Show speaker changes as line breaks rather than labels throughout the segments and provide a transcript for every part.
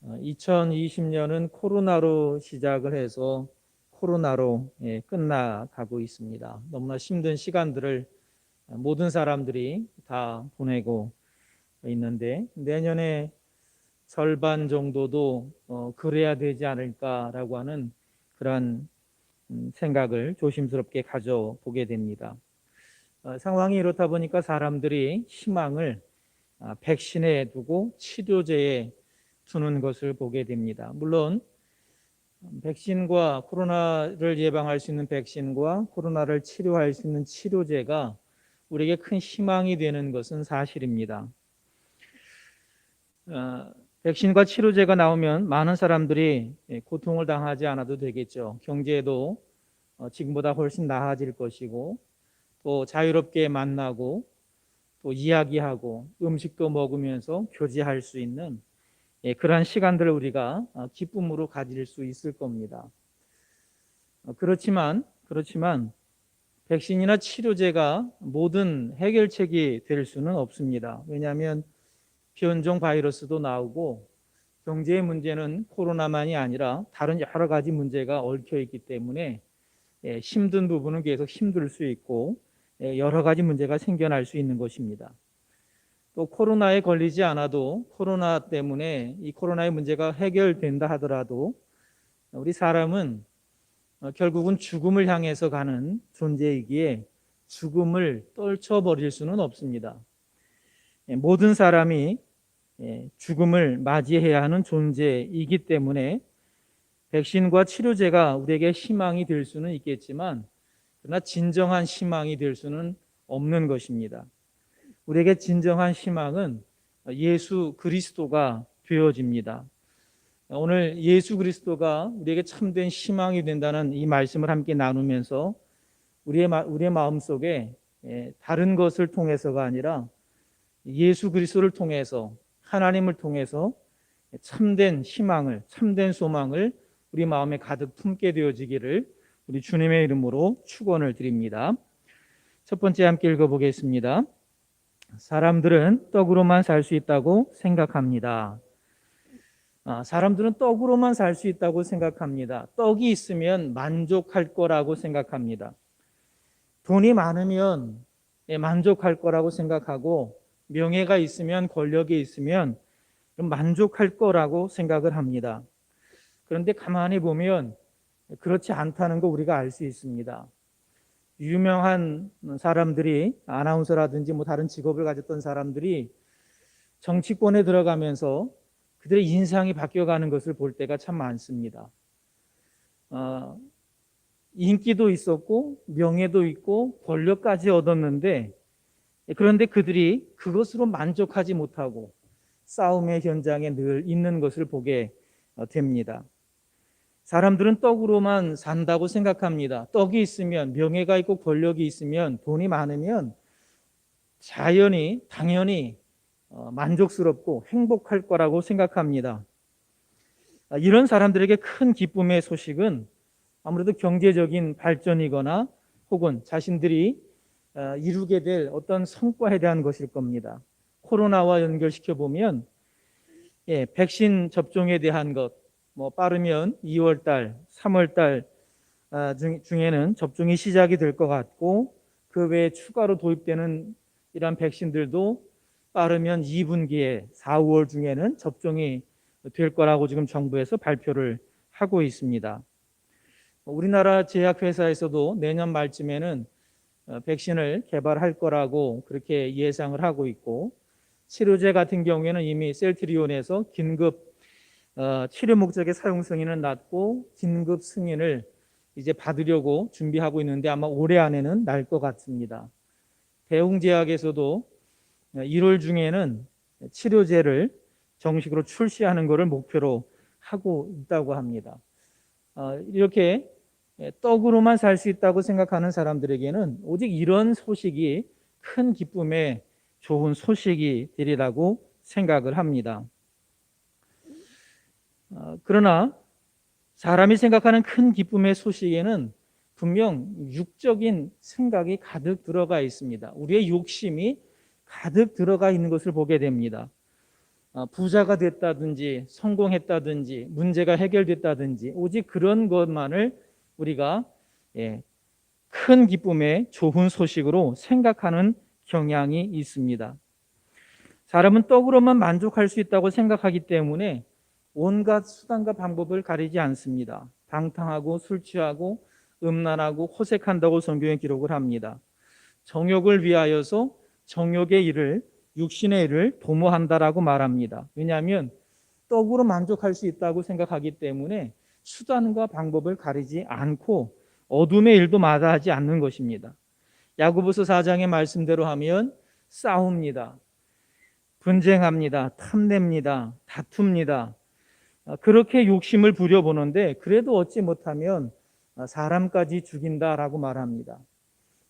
2020년은 코로나로 시작을 해서 코로나로 끝나가고 있습니다. 너무나 힘든 시간들을 모든 사람들이 다 보내고 있는데 내년에 절반 정도도 그래야 되지 않을까라고 하는 그런 생각을 조심스럽게 가져보게 됩니다. 상황이 이렇다 보니까 사람들이 희망을 백신에 두고 치료제에 두는 것을 보게 됩니다. 물론 백신과 코로나를 예방할 수 있는 백신과 코로나를 치료할 수 있는 치료제가 우리에게 큰 희망이 되는 것은 사실입니다. 백신과 치료제가 나오면 많은 사람들이 고통을 당하지 않아도 되겠죠. 경제도 지금보다 훨씬 나아질 것이고 또 자유롭게 만나고 또 이야기하고 음식도 먹으면서 교제할 수 있는 그러한 시간들을 우리가 기쁨으로 가질 수 있을 겁니다. 그렇지만 백신이나 치료제가 모든 해결책이 될 수는 없습니다. 왜냐하면 변종 바이러스도 나오고 경제의 문제는 코로나만이 아니라 다른 여러 가지 문제가 얽혀 있기 때문에 힘든 부분은 계속 힘들 수 있고 여러 가지 문제가 생겨날 수 있는 것입니다. 또 코로나에 걸리지 않아도 코로나 때문에 이 코로나의 문제가 해결된다 하더라도 우리 사람은 결국은 죽음을 향해서 가는 존재이기에 죽음을 떨쳐버릴 수는 없습니다. 모든 사람이 죽음을 맞이해야 하는 존재이기 때문에 백신과 치료제가 우리에게 희망이 될 수는 있겠지만 그러나 진정한 희망이 될 수는 없는 것입니다. 우리에게 진정한 희망은 예수 그리스도가 되어집니다. 오늘 예수 그리스도가 우리에게 참된 희망이 된다는 이 말씀을 함께 나누면서 우리의 마음속에 다른 것을 통해서가 아니라 예수 그리스도를 통해서 하나님을 통해서 참된 희망을, 참된 소망을 우리 마음에 가득 품게 되어지기를 우리 주님의 이름으로 축원을 드립니다. 첫 번째 함께 읽어보겠습니다. 사람들은 떡으로만 살 수 있다고 생각합니다. 사람들은 떡으로만 살 수 있다고 생각합니다. 떡이 있으면 만족할 거라고 생각합니다. 돈이 많으면 만족할 거라고 생각하고 명예가 있으면 권력이 있으면 만족할 거라고 생각을 합니다. 그런데 가만히 보면 그렇지 않다는 거 우리가 알 수 있습니다. 유명한 사람들이 아나운서라든지 다른 직업을 가졌던 사람들이 정치권에 들어가면서 그들의 인상이 바뀌어가는 것을 볼 때가 참 많습니다. 인기도 있었고 명예도 있고 권력까지 얻었는데 그런데 그들이 그것으로 만족하지 못하고 싸움의 현장에 늘 있는 것을 보게 됩니다. 사람들은 떡으로만 산다고 생각합니다. 떡이 있으면 명예가 있고 권력이 있으면 돈이 많으면 당연히 만족스럽고 행복할 거라고 생각합니다. 이런 사람들에게 큰 기쁨의 소식은 아무래도 경제적인 발전이거나 혹은 자신들이 이루게 될 어떤 성과에 대한 것일 겁니다. 코로나와 연결시켜 보면 백신 접종에 대한 것, 빠르면 2월달, 3월달 중에는 접종이 시작이 될 것 같고 그 외에 추가로 도입되는 이러한 백신들도 빠르면 2분기에 4, 5월 중에는 접종이 될 거라고 지금 정부에서 발표를 하고 있습니다. 우리나라 제약회사에서도 내년 말쯤에는 백신을 개발할 거라고 그렇게 예상을 하고 있고 치료제 같은 경우에는 이미 셀트리온에서 긴급 치료 목적의 사용 승인은 났고 긴급 승인을 이제 받으려고 준비하고 있는데 아마 올해 안에는 날 것 같습니다. 대웅제약에서도 1월 중에는 치료제를 정식으로 출시하는 것을 목표로 하고 있다고 합니다. 이렇게 떡으로만 살 수 있다고 생각하는 사람들에게는 오직 이런 소식이 큰 기쁨의 좋은 소식이 되리라고 생각을 합니다. 그러나 사람이 생각하는 큰 기쁨의 소식에는 분명 육적인 생각이 가득 들어가 있습니다. 우리의 욕심이 가득 들어가 있는 것을 보게 됩니다. 부자가 됐다든지 성공했다든지 문제가 해결됐다든지 오직 그런 것만을 우리가 큰 기쁨의 좋은 소식으로 생각하는 경향이 있습니다. 사람은 떡으로만 만족할 수 있다고 생각하기 때문에 온갖 수단과 방법을 가리지 않습니다. 방탕하고 술 취하고 음란하고 호색한다고 성경에 기록을 합니다. 정욕을 위하여서 정욕의 일을 육신의 일을 도모한다라고 말합니다. 왜냐하면 떡으로 만족할 수 있다고 생각하기 때문에 수단과 방법을 가리지 않고 어둠의 일도 마다하지 않는 것입니다. 야고보서 4장의 말씀대로 하면 싸웁니다. 분쟁합니다. 탐냅니다. 다툽니다. 그렇게 욕심을 부려보는데 그래도 얻지 못하면 사람까지 죽인다라고 말합니다.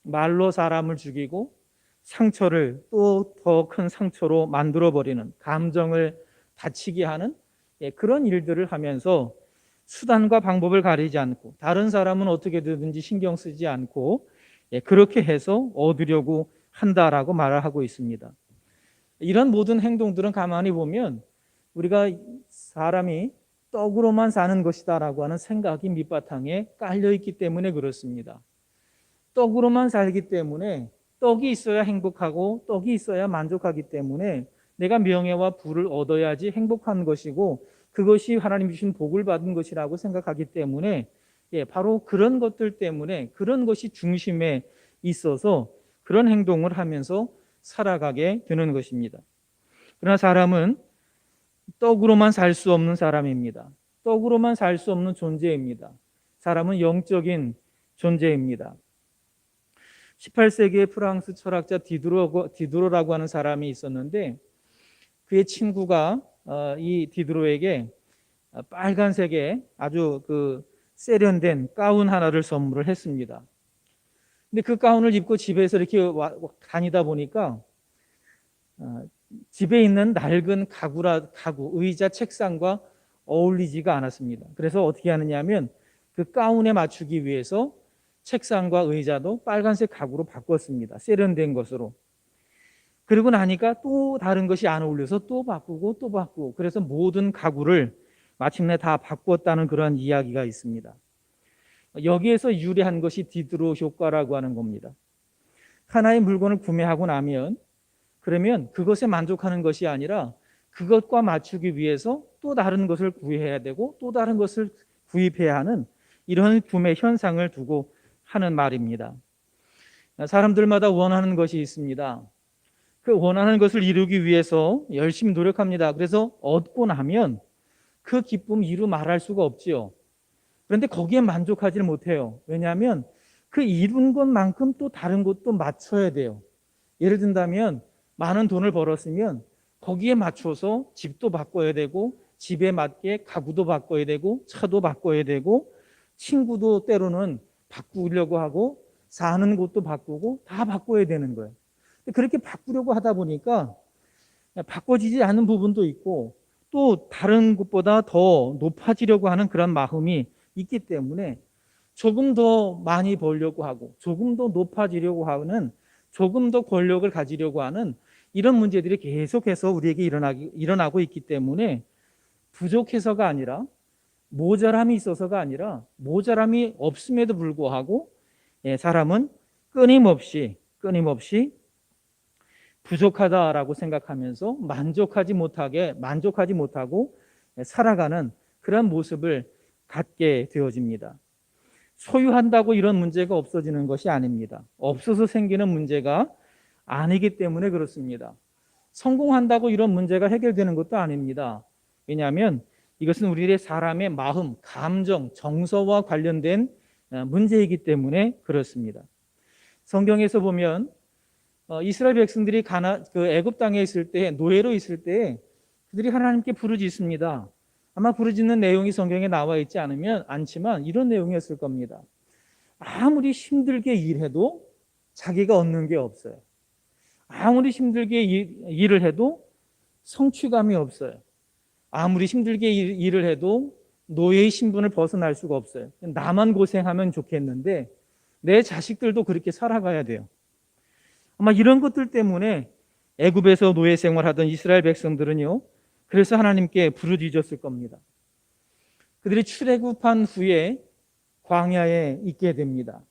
말로 사람을 죽이고 상처를 또 더 큰 상처로 만들어버리는, 감정을 다치게 하는 그런 일들을 하면서 수단과 방법을 가리지 않고 다른 사람은 어떻게 되든지 신경 쓰지 않고 그렇게 해서 얻으려고 한다라고 말을 하고 있습니다. 이런 모든 행동들은 가만히 보면 우리가 사람이 떡으로만 사는 것이다라고 하는 생각이 밑바탕에 깔려 있기 때문에 그렇습니다. 떡으로만 살기 때문에 떡이 있어야 행복하고 떡이 있어야 만족하기 때문에 내가 명예와 부를 얻어야지 행복한 것이고 그것이 하나님 주신 복을 받은 것이라고 생각하기 때문에 바로 그런 것들 때문에 그런 것이 중심에 있어서 그런 행동을 하면서 살아가게 되는 것입니다. 그러나 사람은 떡으로만 살 수 없는 사람입니다. 떡으로만 살 수 없는 존재입니다. 사람은 영적인 존재입니다. 18세기의 프랑스 철학자 디드로라고 하는 사람이 있었는데 그의 친구가 이 디드로에게 빨간색의 아주 세련된 가운 하나를 선물을 했습니다. 근데 그 가운을 입고 집에서 이렇게 다니다 보니까 집에 있는 낡은 가구, 의자, 책상과 어울리지가 않았습니다. 그래서 어떻게 하느냐 하면 그 가운에 맞추기 위해서 책상과 의자도 빨간색 가구로 바꿨습니다. 세련된 것으로. 그리고 나니까 또 다른 것이 안 어울려서 또 바꾸고 또 바꾸고 그래서 모든 가구를 마침내 다 바꿨다는 그런 이야기가 있습니다. 여기에서 유래한 것이 디드로 효과라고 하는 겁니다. 하나의 물건을 구매하고 나면 그러면 그것에 만족하는 것이 아니라 그것과 맞추기 위해서 또 다른 것을 구해야 되고 또 다른 것을 구입해야 하는 이런 구매 현상을 두고 하는 말입니다. 사람들마다 원하는 것이 있습니다. 그 원하는 것을 이루기 위해서 열심히 노력합니다. 그래서 얻고 나면 그 기쁨 이루 말할 수가 없지요. 그런데 거기에 만족하지는 못해요. 왜냐하면 그 이룬 것만큼 또 다른 것도 맞춰야 돼요. 예를 든다면 많은 돈을 벌었으면 거기에 맞춰서 집도 바꿔야 되고 집에 맞게 가구도 바꿔야 되고 차도 바꿔야 되고 친구도 때로는 바꾸려고 하고 사는 곳도 바꾸고 다 바꿔야 되는 거예요. 그렇게 바꾸려고 하다 보니까 바꿔지지 않는 부분도 있고 또 다른 곳보다 더 높아지려고 하는 그런 마음이 있기 때문에 조금 더 많이 벌려고 하고 조금 더 높아지려고 하는 조금 더 권력을 가지려고 하는 이런 문제들이 계속해서 우리에게 일어나고 있기 때문에 부족해서가 아니라 모자람이 있어서가 아니라 모자람이 없음에도 불구하고 사람은 끊임없이 부족하다라고 생각하면서 만족하지 못하고 살아가는 그런 모습을 갖게 되어집니다. 소유한다고 이런 문제가 없어지는 것이 아닙니다. 없어서 생기는 문제가 아니기 때문에 그렇습니다. 성공한다고 이런 문제가 해결되는 것도 아닙니다. 왜냐하면 이것은 우리의 사람의 마음, 감정, 정서와 관련된 문제이기 때문에 그렇습니다. 성경에서 보면 이스라엘 백성들이 애굽 땅에 있을 때, 노예로 있을 때 그들이 하나님께 부르짖습니다. 아마 부르짖는 내용이 성경에 나와 있지 않지만 이런 내용이었을 겁니다. 아무리 힘들게 일해도 자기가 얻는 게 없어요. 아무리 힘들게 일을 해도 성취감이 없어요. 아무리 힘들게 일을 해도 노예의 신분을 벗어날 수가 없어요. 나만 고생하면 좋겠는데 내 자식들도 그렇게 살아가야 돼요. 아마 이런 것들 때문에 애굽에서 노예 생활하던 이스라엘 백성들은요, 그래서 하나님께 부르짖었을 겁니다. 그들이 출애굽한 후에 광야에 있게 됩니다.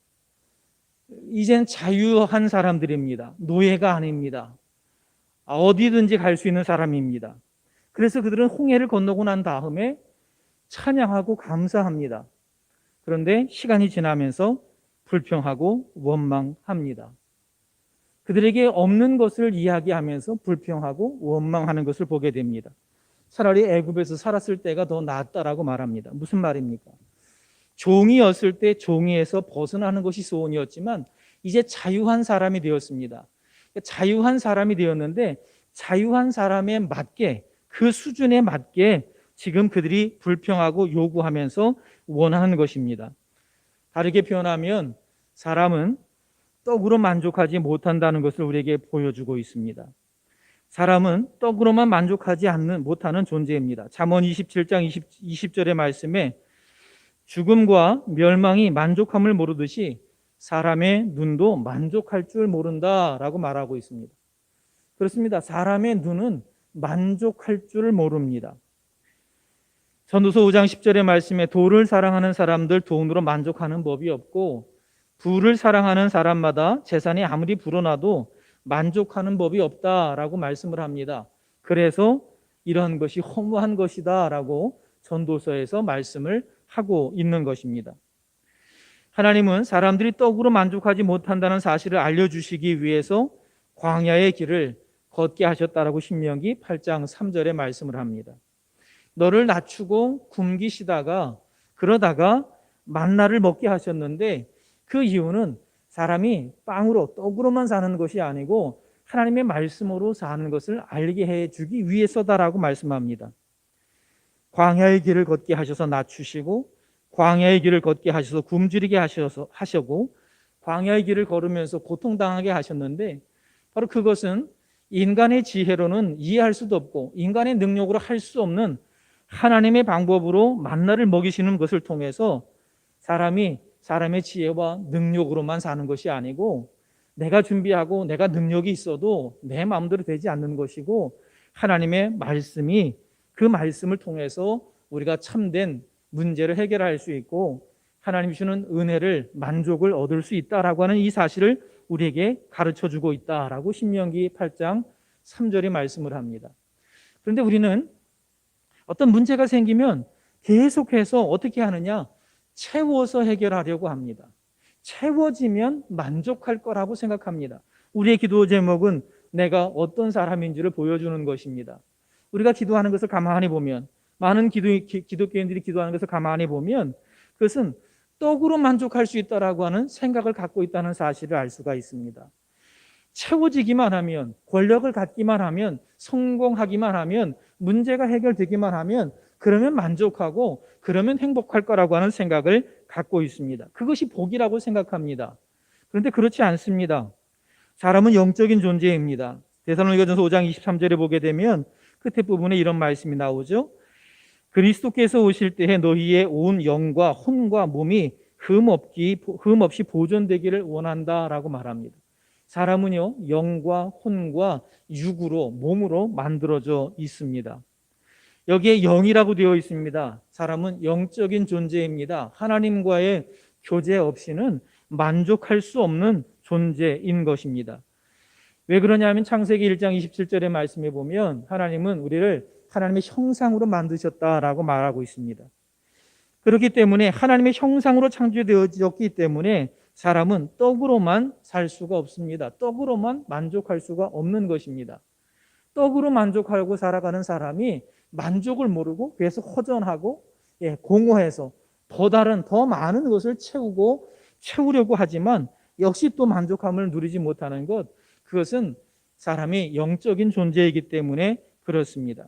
이젠 자유한 사람들입니다. 노예가 아닙니다. 어디든지 갈 수 있는 사람입니다. 그래서 그들은 홍해를 건너고 난 다음에 찬양하고 감사합니다. 그런데 시간이 지나면서 불평하고 원망합니다. 그들에게 없는 것을 이야기하면서 불평하고 원망하는 것을 보게 됩니다. 차라리 애굽에서 살았을 때가 더 낫다라고 말합니다. 무슨 말입니까? 종이었을 때 종이에서 벗어나는 것이 소원이었지만 이제 자유한 사람이 되었습니다. 자유한 사람이 되었는데 자유한 사람에 맞게, 그 수준에 맞게 지금 그들이 불평하고 요구하면서 원하는 것입니다. 다르게 표현하면 사람은 떡으로 만족하지 못한다는 것을 우리에게 보여주고 있습니다. 사람은 떡으로만 만족하지 못하는 존재입니다. 잠언 27장 20절의 말씀에 죽음과 멸망이 만족함을 모르듯이 사람의 눈도 만족할 줄 모른다라고 말하고 있습니다. 그렇습니다. 사람의 눈은 만족할 줄 모릅니다. 전도서 5장 10절의 말씀에 도를 사랑하는 사람들 돈으로 만족하는 법이 없고 부를 사랑하는 사람마다 재산이 아무리 불어나도 만족하는 법이 없다라고 말씀을 합니다. 그래서 이러한 것이 허무한 것이다라고 전도서에서 말씀을 하고 있는 것입니다. 하나님은 사람들이 떡으로 만족하지 못한다는 사실을 알려주시기 위해서 광야의 길을 걷게 하셨다라고 신명기 8장 3절에 말씀을 합니다. 너를 낮추고 굶기시다가 그러다가 만나를 먹게 하셨는데 그 이유는 사람이 빵으로 떡으로만 사는 것이 아니고 하나님의 말씀으로 사는 것을 알게 해주기 위해서다라고 말씀합니다. 광야의 길을 걷게 하셔서 낮추시고 광야의 길을 걷게 하셔서 굶주리게 하시고 광야의 길을 걸으면서 고통당하게 하셨는데 바로 그것은 인간의 지혜로는 이해할 수도 없고 인간의 능력으로 할 수 없는 하나님의 방법으로 만나를 먹이시는 것을 통해서 사람이 사람의 지혜와 능력으로만 사는 것이 아니고 내가 준비하고 내가 능력이 있어도 내 마음대로 되지 않는 것이고 하나님의 말씀이 그 말씀을 통해서 우리가 참된 문제를 해결할 수 있고 하나님 주는 은혜를 만족을 얻을 수 있다라고 하는 이 사실을 우리에게 가르쳐주고 있다라고 신명기 8장 3절이 말씀을 합니다. 그런데 우리는 어떤 문제가 생기면 계속해서 어떻게 하느냐? 채워서 해결하려고 합니다. 채워지면 만족할 거라고 생각합니다. 우리의 기도 제목은 내가 어떤 사람인지를 보여주는 것입니다. 우리가 기도하는 것을 가만히 보면 많은 기독교인들이 기도하는 것을 가만히 보면 그것은 떡으로 만족할 수 있다라고 하는 생각을 갖고 있다는 사실을 알 수가 있습니다. 채워지기만 하면, 권력을 갖기만 하면, 성공하기만 하면, 문제가 해결되기만 하면 그러면 만족하고 그러면 행복할 거라고 하는 생각을 갖고 있습니다. 그것이 복이라고 생각합니다. 그런데 그렇지 않습니다. 사람은 영적인 존재입니다. 데살로니가전서 5장 23절에 보게 되면 끝에 부분에 이런 말씀이 나오죠. 그리스도께서 오실 때에 너희의 온 영과 혼과 몸이 흠없이 보존되기를 원한다라고 말합니다. 사람은요, 영과 혼과 육으로, 몸으로 만들어져 있습니다. 여기에 영이라고 되어 있습니다. 사람은 영적인 존재입니다. 하나님과의 교제 없이는 만족할 수 없는 존재인 것입니다. 왜 그러냐면 창세기 1장 27절의 말씀에 보면 하나님은 우리를 하나님의 형상으로 만드셨다라고 말하고 있습니다. 그렇기 때문에 하나님의 형상으로 창조되어졌기 때문에 사람은 떡으로만 살 수가 없습니다. 떡으로만 만족할 수가 없는 것입니다. 떡으로 만족하고 살아가는 사람이 만족을 모르고 계속 허전하고 공허해서 더 많은 것을 채우려고 하지만 역시 또 만족함을 누리지 못하는 것, 그것은 사람이 영적인 존재이기 때문에 그렇습니다.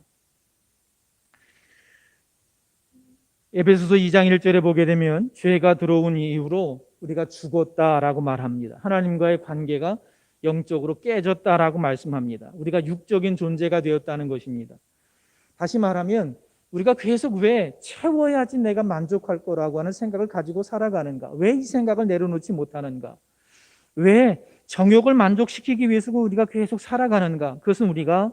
에베소서 2장 1절에 보게 되면 죄가 들어온 이후로 우리가 죽었다라고 말합니다. 하나님과의 관계가 영적으로 깨졌다라고 말씀합니다. 우리가 육적인 존재가 되었다는 것입니다. 다시 말하면 우리가 계속 왜 채워야지 내가 만족할 거라고 하는 생각을 가지고 살아가는가? 왜 이 생각을 내려놓지 못하는가? 왜 정욕을 만족시키기 위해서 우리가 계속 살아가는가? 그것은 우리가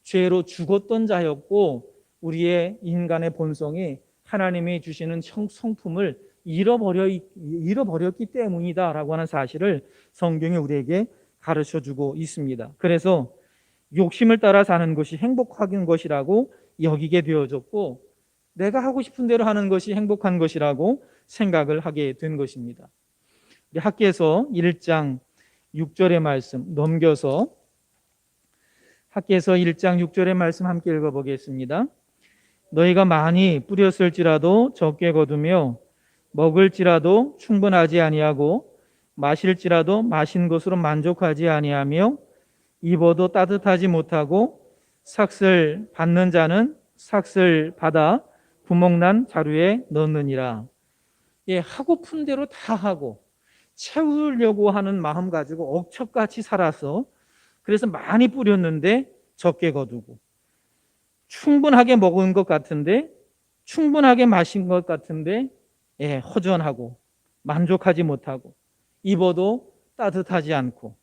죄로 죽었던 자였고 우리의 인간의 본성이 하나님이 주시는 성품을 잃어버렸기 때문이다라고 하는 사실을 성경이 우리에게 가르쳐주고 있습니다. 그래서 욕심을 따라 사는 것이 행복한 것이라고 여기게 되어졌고 내가 하고 싶은 대로 하는 것이 행복한 것이라고 생각을 하게 된 것입니다. 우리 학개서 1장 6절의 말씀 넘겨서 학개서 1장 6절의 말씀 함께 읽어보겠습니다. 너희가 많이 뿌렸을지라도 적게 거두며 먹을지라도 충분하지 아니하고 마실지라도 마신 것으로 만족하지 아니하며 입어도 따뜻하지 못하고 삭슬 받는 자는 삭슬 받아 구멍난 자루에 넣느니라. 예, 하고픈 대로 다 하고 채우려고 하는 마음 가지고 억척같이 살아서 그래서 많이 뿌렸는데 적게 거두고 충분하게 먹은 것 같은데 충분하게 마신 것 같은데 예, 허전하고 만족하지 못하고 입어도 따뜻하지 않고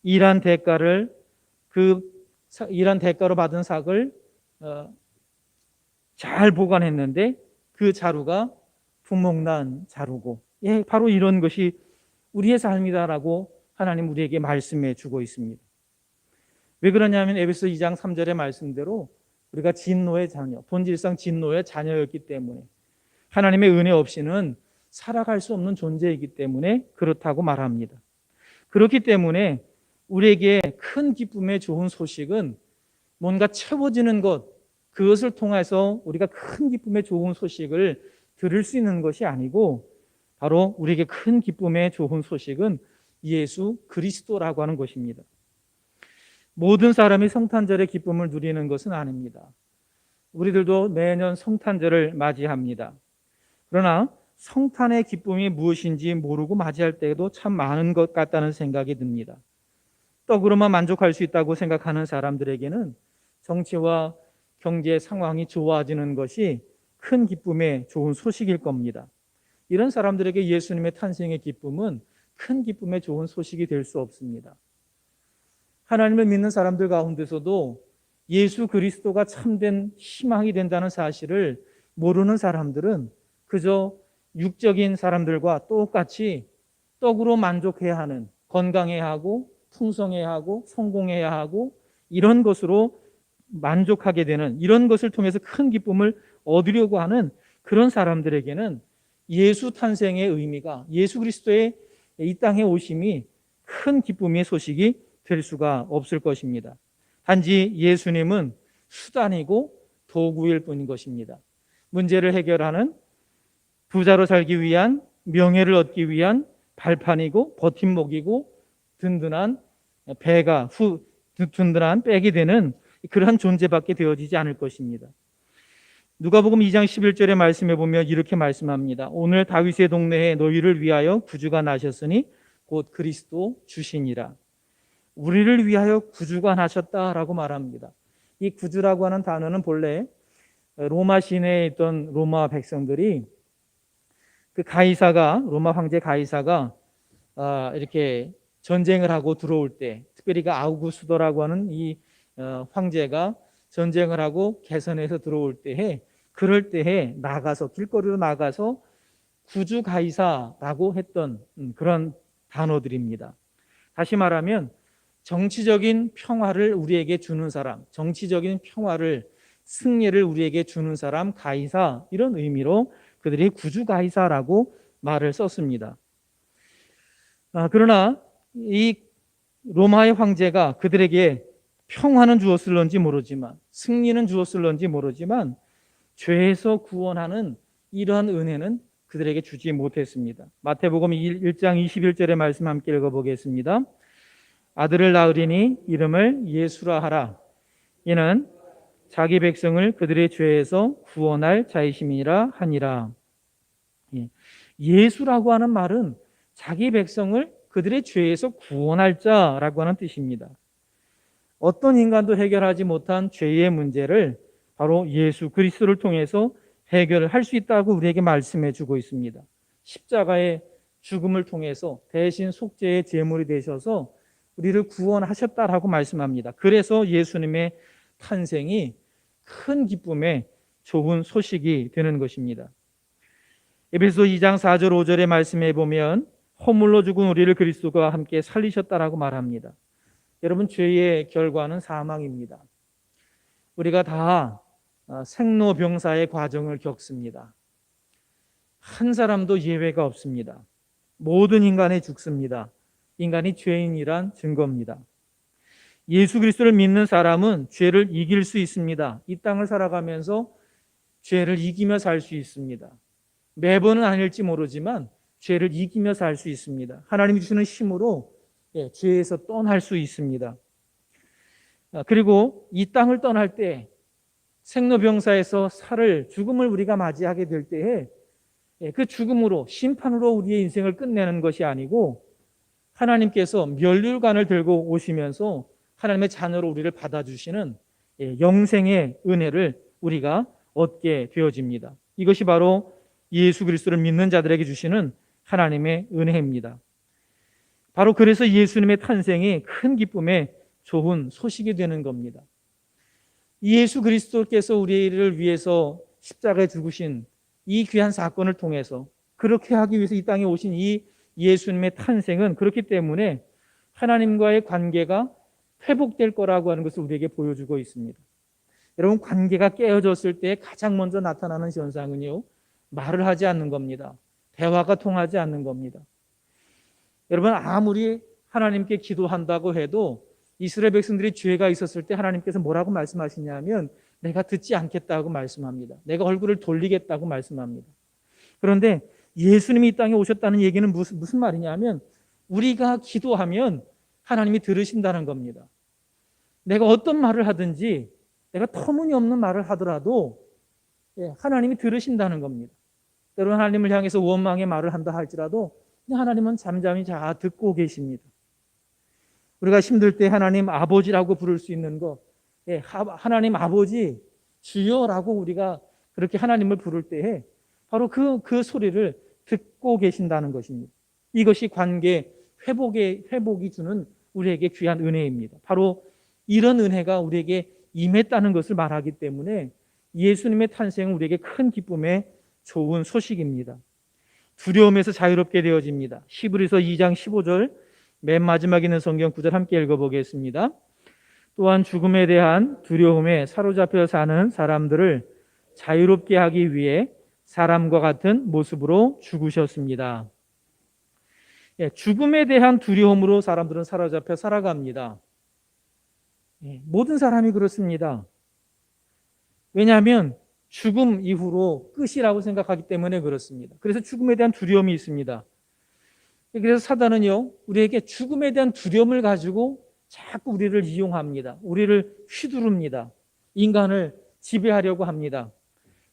일한 대가로 받은 삭을 잘 보관했는데 그 자루가 구멍난 자루고 예, 바로 이런 것이 우리의 삶이다라고 하나님 우리에게 말씀해 주고 있습니다. 왜 그러냐면 에베소 2장 3절의 말씀대로 우리가 진노의 자녀, 본질상 진노의 자녀였기 때문에 하나님의 은혜 없이는 살아갈 수 없는 존재이기 때문에 그렇다고 말합니다. 그렇기 때문에 우리에게 큰 기쁨의 좋은 소식은 뭔가 채워지는 것, 그것을 통해서 우리가 큰 기쁨의 좋은 소식을 들을 수 있는 것이 아니고 바로 우리에게 큰 기쁨의 좋은 소식은 예수 그리스도라고 하는 것입니다. 모든 사람이 성탄절의 기쁨을 누리는 것은 아닙니다. 우리들도 매년 성탄절을 맞이합니다. 그러나 성탄의 기쁨이 무엇인지 모르고 맞이할 때에도 참 많은 것 같다는 생각이 듭니다. 떡으로만 만족할 수 있다고 생각하는 사람들에게는 정치와 경제 상황이 좋아지는 것이 큰 기쁨의 좋은 소식일 겁니다. 이런 사람들에게 예수님의 탄생의 기쁨은 큰 기쁨의 좋은 소식이 될 수 없습니다. 하나님을 믿는 사람들 가운데서도 예수 그리스도가 참된 희망이 된다는 사실을 모르는 사람들은 그저 육적인 사람들과 똑같이 떡으로 만족해야 하는, 건강해야 하고 풍성해야 하고 성공해야 하고 이런 것으로 만족하게 되는, 이런 것을 통해서 큰 기쁨을 얻으려고 하는 그런 사람들에게는 예수 탄생의 의미가, 예수 그리스도의 이 땅에 오심이 큰 기쁨의 소식이 될 수가 없을 것입니다. 단지 예수님은 수단이고 도구일 뿐인 것입니다. 문제를 해결하는, 부자로 살기 위한, 명예를 얻기 위한 발판이고 버팀목이고 든든한 배가 든든한 백이 되는 그러한 존재밖에 되어지지 않을 것입니다. 누가복음 2장 11절의 말씀에 보면 이렇게 말씀합니다. 오늘 다윗의 동네에 너희를 위하여 구주가 나셨으니 곧 그리스도 주시니라. 우리를 위하여 구주가 나셨다라고 말합니다. 이 구주라고 하는 단어는 본래 로마 시내에 있던 로마 백성들이 그 로마 황제 가이사가 이렇게 전쟁을 하고 들어올 때, 특별히 그 아우구스도라고 하는 이 황제가 전쟁을 하고 개선해서 들어올 때에, 그럴 때에 길거리로 나가서 구주 가이사라고 했던 그런 단어들입니다. 다시 말하면 정치적인 평화를 우리에게 주는 사람, 정치적인 평화를, 승리를 우리에게 주는 사람 가이사, 이런 의미로 그들이 구주 가이사라고 말을 썼습니다. 그러나 이 로마의 황제가 그들에게 평화는 주었을런지 모르지만, 승리는 주었을런지 모르지만 죄에서 구원하는 이러한 은혜는 그들에게 주지 못했습니다. 마태복음 1장 21절의 말씀 함께 읽어보겠습니다. 아들을 낳으리니 이름을 예수라 하라. 이는 자기 백성을 그들의 죄에서 구원할 자이심이라 하니라. 예수라고 하는 말은 자기 백성을 그들의 죄에서 구원할 자라고 하는 뜻입니다. 어떤 인간도 해결하지 못한 죄의 문제를 바로 예수 그리스도를 통해서 해결을 할 수 있다고 우리에게 말씀해 주고 있습니다. 십자가의 죽음을 통해서 대신 속죄의 제물이 되셔서 우리를 구원하셨다라고 말씀합니다. 그래서 예수님의 탄생이 큰 기쁨의 좋은 소식이 되는 것입니다. 에베소 2장 4절 5절의 말씀에 보면 허물로 죽은 우리를 그리스도가 함께 살리셨다라고 말합니다. 여러분, 죄의 결과는 사망입니다. 우리가 다 생로병사의 과정을 겪습니다. 한 사람도 예외가 없습니다. 모든 인간이 죽습니다. 인간이 죄인이란 증거입니다. 예수 그리스도를 믿는 사람은 죄를 이길 수 있습니다. 이 땅을 살아가면서 죄를 이기며 살 수 있습니다. 매번은 아닐지 모르지만 죄를 이기며 살 수 있습니다. 하나님이 주시는 힘으로 죄에서 떠날 수 있습니다. 그리고 이 땅을 떠날 때 생로병사에서 죽음을 우리가 맞이하게 될 때에 그 죽음으로, 심판으로 우리의 인생을 끝내는 것이 아니고 하나님께서 면류관을 들고 오시면서 하나님의 자녀로 우리를 받아주시는 영생의 은혜를 우리가 얻게 되어집니다. 이것이 바로 예수 그리스도를 믿는 자들에게 주시는 하나님의 은혜입니다. 바로 그래서 예수님의 탄생이 큰 기쁨의 좋은 소식이 되는 겁니다. 예수 그리스도께서 우리를 위해서 십자가에 죽으신 이 귀한 사건을 통해서, 그렇게 하기 위해서 이 땅에 오신 이 예수님의 탄생은 그렇기 때문에 하나님과의 관계가 회복될 거라고 하는 것을 우리에게 보여주고 있습니다. 여러분, 관계가 깨어졌을 때 가장 먼저 나타나는 현상은요, 말을 하지 않는 겁니다. 대화가 통하지 않는 겁니다. 여러분, 아무리 하나님께 기도한다고 해도 이스라엘 백성들이 죄가 있었을 때 하나님께서 뭐라고 말씀하시냐면 내가 듣지 않겠다고 말씀합니다. 내가 얼굴을 돌리겠다고 말씀합니다. 그런데 예수님이 이 땅에 오셨다는 얘기는 무슨 말이냐면 우리가 기도하면 하나님이 들으신다는 겁니다. 내가 어떤 말을 하든지, 내가 터무니없는 말을 하더라도 하나님이 들으신다는 겁니다. 때로는 하나님을 향해서 원망의 말을 한다 할지라도 하나님은 잠잠히 잘 듣고 계십니다. 우리가 힘들 때 하나님 아버지라고 부를 수 있는 것, 하나님 아버지 주여라고 우리가 그렇게 하나님을 부를 때에 바로 그 소리를 듣고 계신다는 것입니다. 이것이 관계 회복이 주는 우리에게 귀한 은혜입니다. 바로 이런 은혜가 우리에게 임했다는 것을 말하기 때문에 예수님의 탄생은 우리에게 큰 기쁨의 좋은 소식입니다. 두려움에서 자유롭게 되어집니다. 히브리서 2장 15절 맨 마지막에 있는 성경 구절 함께 읽어보겠습니다. 또한 죽음에 대한 두려움에 사로잡혀 사는 사람들을 자유롭게 하기 위해 사람과 같은 모습으로 죽으셨습니다. 죽음에 대한 두려움으로 사람들은 사로잡혀 살아갑니다. 모든 사람이 그렇습니다. 왜냐하면 죽음 이후로 끝이라고 생각하기 때문에 그렇습니다. 그래서 죽음에 대한 두려움이 있습니다. 그래서 사단은요, 우리에게 죽음에 대한 두려움을 가지고 자꾸 우리를 이용합니다. 우리를 휘두릅니다. 인간을 지배하려고 합니다.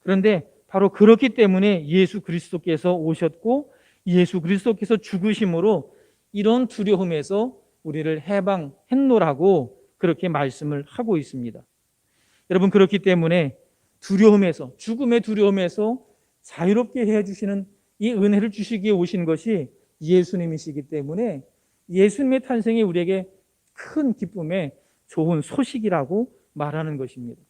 그런데 바로 그렇기 때문에 예수 그리스도께서 오셨고 예수 그리스도께서 죽으심으로 이런 두려움에서 우리를 해방했노라고 그렇게 말씀을 하고 있습니다. 여러분, 그렇기 때문에 두려움에서, 죽음의 두려움에서 자유롭게 해주시는 이 은혜를 주시기에 오신 것이 예수님이시기 때문에 예수님의 탄생이 우리에게 큰 기쁨의 좋은 소식이라고 말하는 것입니다.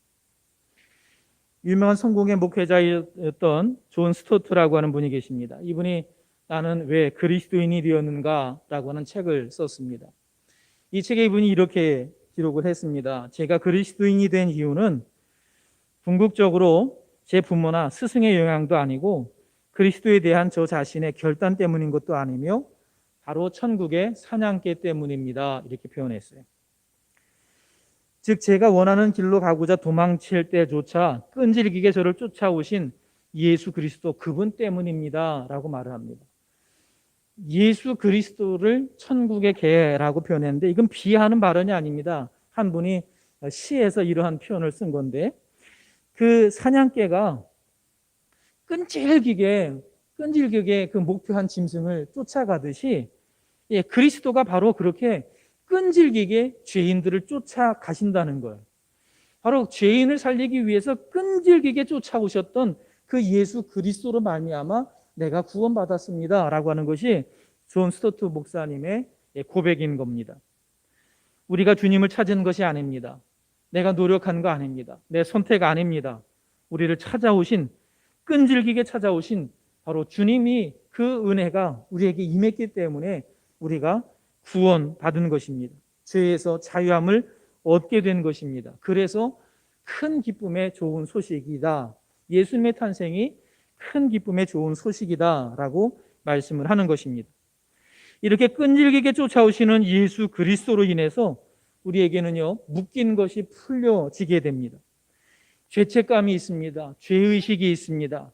유명한 성공의 목회자였던 존 스토트라고 하는 분이 계십니다. 이분이 나는 왜 그리스도인이 되었는가 라고 하는 책을 썼습니다. 이 책에 이분이 이렇게 기록을 했습니다. 제가 그리스도인이 된 이유는 궁극적으로 제 부모나 스승의 영향도 아니고 그리스도에 대한 저 자신의 결단 때문인 것도 아니며 바로 천국의 사냥개 때문입니다. 이렇게 표현했어요. 즉 제가 원하는 길로 가고자 도망칠 때조차 끈질기게 저를 쫓아오신 예수 그리스도 그분 때문입니다. 라고 말을 합니다. 예수 그리스도를 천국의 개라고 표현했는데 이건 비하하는 발언이 아닙니다. 한 분이 시에서 이러한 표현을 쓴 건데 그 사냥개가 끈질기게 그 목표한 짐승을 쫓아가듯이 그리스도가 바로 그렇게 끈질기게 죄인들을 쫓아가신다는 거예요. 바로 죄인을 살리기 위해서 끈질기게 쫓아오셨던 그 예수 그리스도로 말미암아 내가 구원받았습니다 라고 하는 것이 존 스토트 목사님의 고백인 겁니다. 우리가 주님을 찾은 것이 아닙니다. 내가 노력한 거 아닙니다. 내 선택 아닙니다. 우리를 찾아오신, 끈질기게 찾아오신 바로 주님이 그 은혜가 우리에게 임했기 때문에 우리가 구원받은 것입니다. 죄에서 자유함을 얻게 된 것입니다. 그래서 큰 기쁨의 좋은 소식이다. 예수님의 탄생이 큰 기쁨의 좋은 소식이다라고 말씀을 하는 것입니다. 이렇게 끈질기게 쫓아오시는 예수 그리스도로 인해서 우리에게는요, 묶인 것이 풀려지게 됩니다. 죄책감이 있습니다. 죄의식이 있습니다.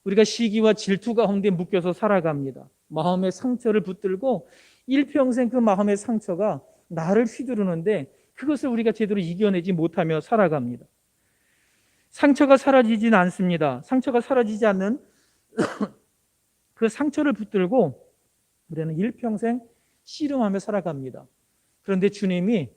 우리가 시기와 질투 가운데 묶여서 살아갑니다. 마음의 상처를 붙들고 일평생 그 마음의 상처가 나를 휘두르는데 그것을 우리가 제대로 이겨내지 못하며 살아갑니다. 상처가 사라지진 않습니다. 상처가 사라지지 않는 그 상처를 붙들고 우리는 일평생 씨름하며 살아갑니다. 그런데 주님이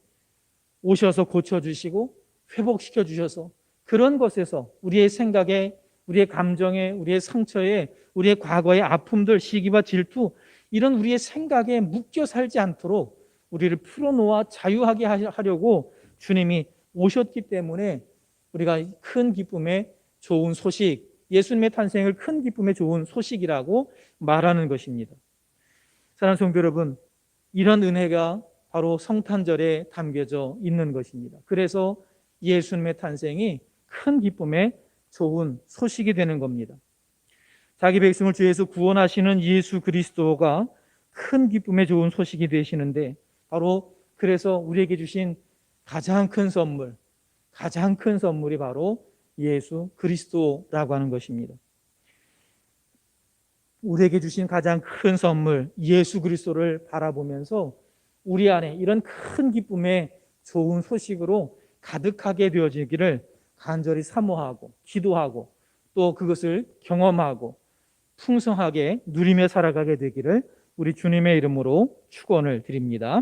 오셔서 고쳐주시고 회복시켜 주셔서 그런 것에서 우리의 생각에, 우리의 감정에, 우리의 상처에, 우리의 과거의 아픔들, 시기와 질투, 이런 우리의 생각에 묶여 살지 않도록 우리를 풀어놓아 자유하게 하려고 주님이 오셨기 때문에 우리가 큰 기쁨의 좋은 소식, 예수님의 탄생을 큰 기쁨의 좋은 소식이라고 말하는 것입니다. 사랑하는 성도 여러분, 이런 은혜가 바로 성탄절에 담겨져 있는 것입니다. 그래서 예수님의 탄생이 큰 기쁨의 좋은 소식이 되는 겁니다. 자기 백성을 죄에서 구원하시는 예수 그리스도가 큰 기쁨의 좋은 소식이 되시는데 바로 그래서 우리에게 주신 가장 큰 선물이 바로 예수 그리스도라고 하는 것입니다. 우리에게 주신 가장 큰 선물 예수 그리스도를 바라보면서 우리 안에 이런 큰 기쁨의 좋은 소식으로 가득하게 되어지기를 간절히 사모하고 기도하고 또 그것을 경험하고 풍성하게 누리며 살아가게 되기를 우리 주님의 이름으로 축원을 드립니다.